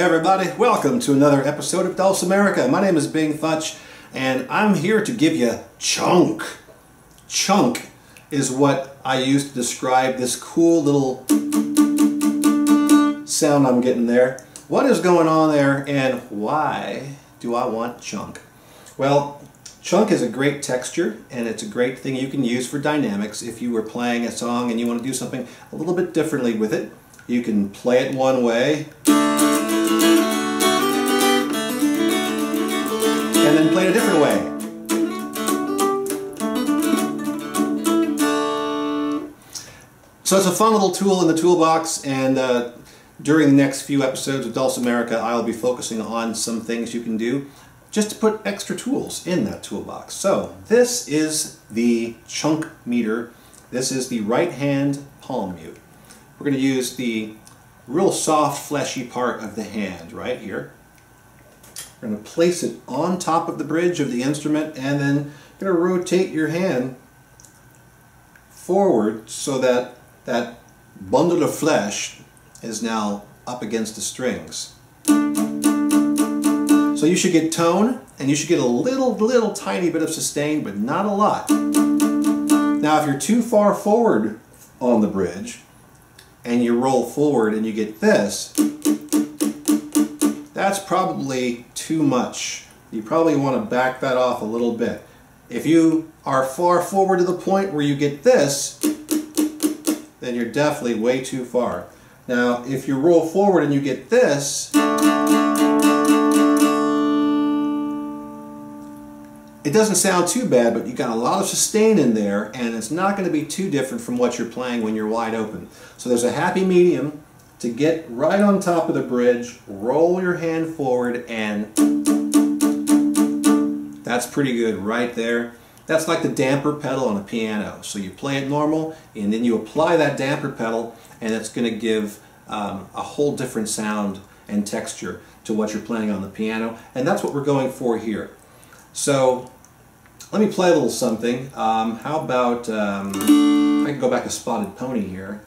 everybody, welcome to another episode of Dulcimerica. My name is Futch, and I'm here to give you chunk. Chunk is what I use to describe this cool little sound I'm getting there. What is going on there, and why do I want chunk? Well, chunk is a great texture, and it's a great thing you can use for dynamics. If you were playing a song and you want to do something a little bit differently with it, you can play it one way and then play it a different way. So it's a fun little tool in the toolbox, and during the next few episodes of Dulcimerica, I'll be focusing on some things you can do just to put extra tools in that toolbox. So this is the chunk meter. This is the right hand palm mute. We're going to use the real soft, fleshy part of the hand right here. We're going to place it on top of the bridge of the instrument, and then you're going to rotate your hand forward so that that bundle of flesh is now up against the strings. So you should get tone, and you should get a little tiny bit of sustain, but not a lot. Now if you're too far forward on the bridge, and you roll forward and you get this, that's probably too much. You probably want to back that off a little bit. If you are far forward to the point where you get this, then you're definitely way too far. Now, if you roll forward and you get this, it doesn't sound too bad, but you got a lot of sustain in there, and it's not going to be too different from what you're playing when you're wide open. So there's a happy medium to get right on top of the bridge, roll your hand forward, and that's pretty good right there. That's like the damper pedal on a piano. So you play it normal, and then you apply that damper pedal, and it's going to give a whole different sound and texture to what you're playing on the piano, and that's what we're going for here. So let me play a little something. How about I can go back to Spotted Pony here.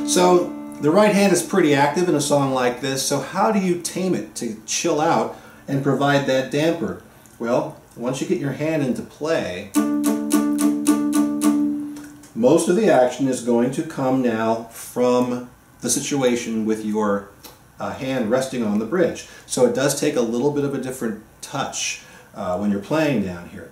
So the right hand is pretty active in a song like this, so how do you tame it to chill out and provide that damper? Well, once you get your hand into play, most of the action is going to come now from the situation with your hand resting on the bridge. So it does take a little bit of a different touch when you're playing down here.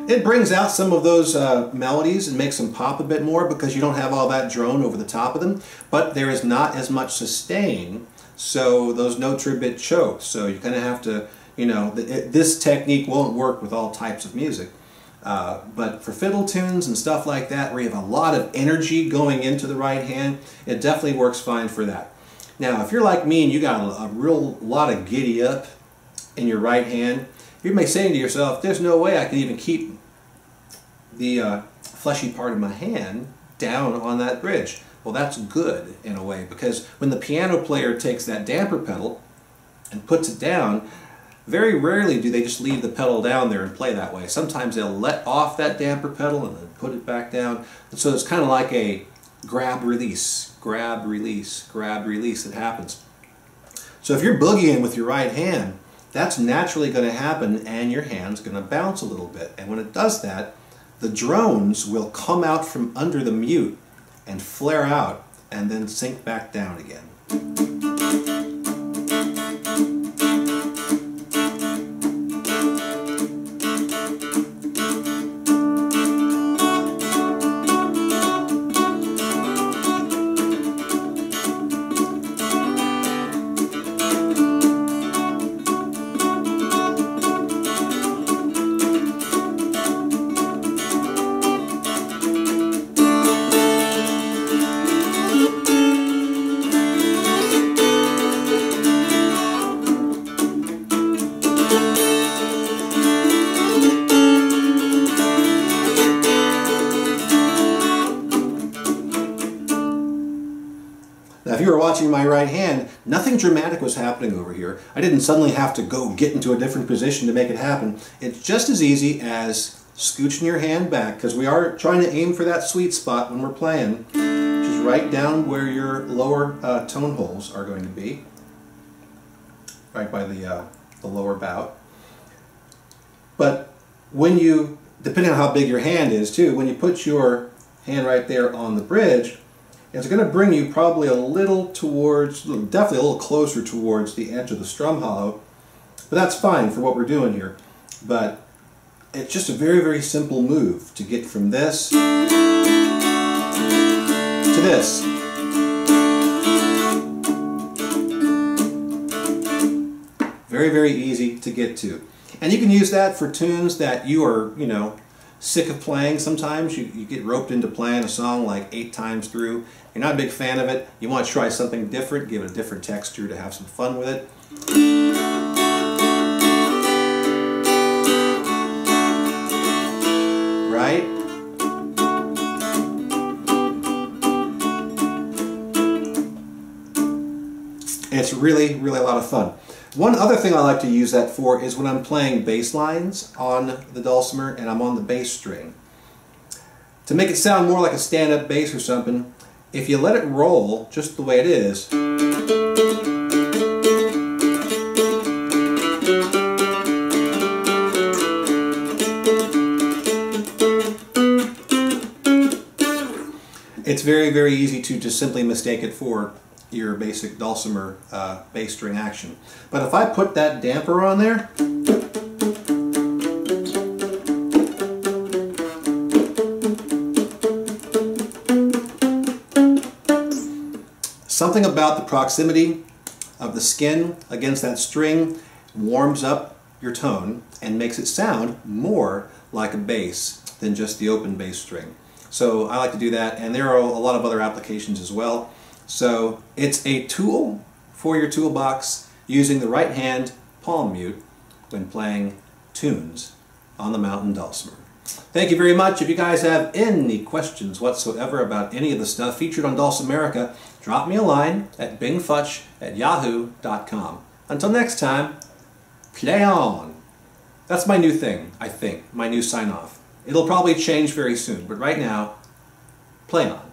It brings out some of those melodies and makes them pop a bit more because you don't have all that drone over the top of them, but there is not as much sustain, so those notes are a bit choked. So you kind of have to, you know, this technique won't work with all types of music, but for fiddle tunes and stuff like that where you have a lot of energy going into the right hand, it definitely works fine for that. Now if you're like me and you got a real lot of giddy up in your right hand, you may say to yourself, there's no way I can even keep the fleshy part of my hand down on that bridge. Well, that's good in a way, because when the piano player takes that damper pedal and puts it down, very rarely do they just leave the pedal down there and play that way. Sometimes they'll let off that damper pedal and then put it back down. And so it's kind of like a grab release, grab release, grab release that happens. So if you're boogieing with your right hand, that's naturally going to happen, and your hand's going to bounce a little bit. And when it does that, the drones will come out from under the mute and flare out and then sink back down again. watching my right hand, nothing dramatic was happening over here. I didn't suddenly have to go get into a different position to make it happen. It's just as easy as scooching your hand back, because we are trying to aim for that sweet spot when we're playing, which is right down where your lower tone holes are going to be, right by the lower bout. But when you, depending on how big your hand is too, when you put your hand right there on the bridge, it's going to bring you probably a little towards, definitely a little closer towards the edge of the strum hollow, but that's fine for what we're doing here. But it's just a very, very simple move to get from this to this. Very, very easy to get to. And you can use that for tunes that you are, you know, sick of playing. Sometimes you get roped into playing a song like 8 times through. You're not a big fan of it. You want to try something different, give it a different texture to have some fun with it. Right? It's really, really a lot of fun. One other thing I like to use that for is when I'm playing bass lines on the dulcimer and I'm on the bass string. To make it sound more like a stand-up bass or something, if you let it roll just the way it is, it's very, very easy to just simply mistake it for your basic dulcimer bass string action. But if I put that damper on there, something about the proximity of the skin against that string warms up your tone and makes it sound more like a bass than just the open bass string. So I like to do that, and there are a lot of other applications as well. So it's a tool for your toolbox using the right hand palm mute when playing tunes on the mountain dulcimer. Thank you very much. If you guys have any questions whatsoever about any of the stuff featured on Dulcimerica, drop me a line at bingfutch@yahoo.com. Until next time, play on. That's my new thing, I think, my new sign-off. It'll probably change very soon, but right now, play on.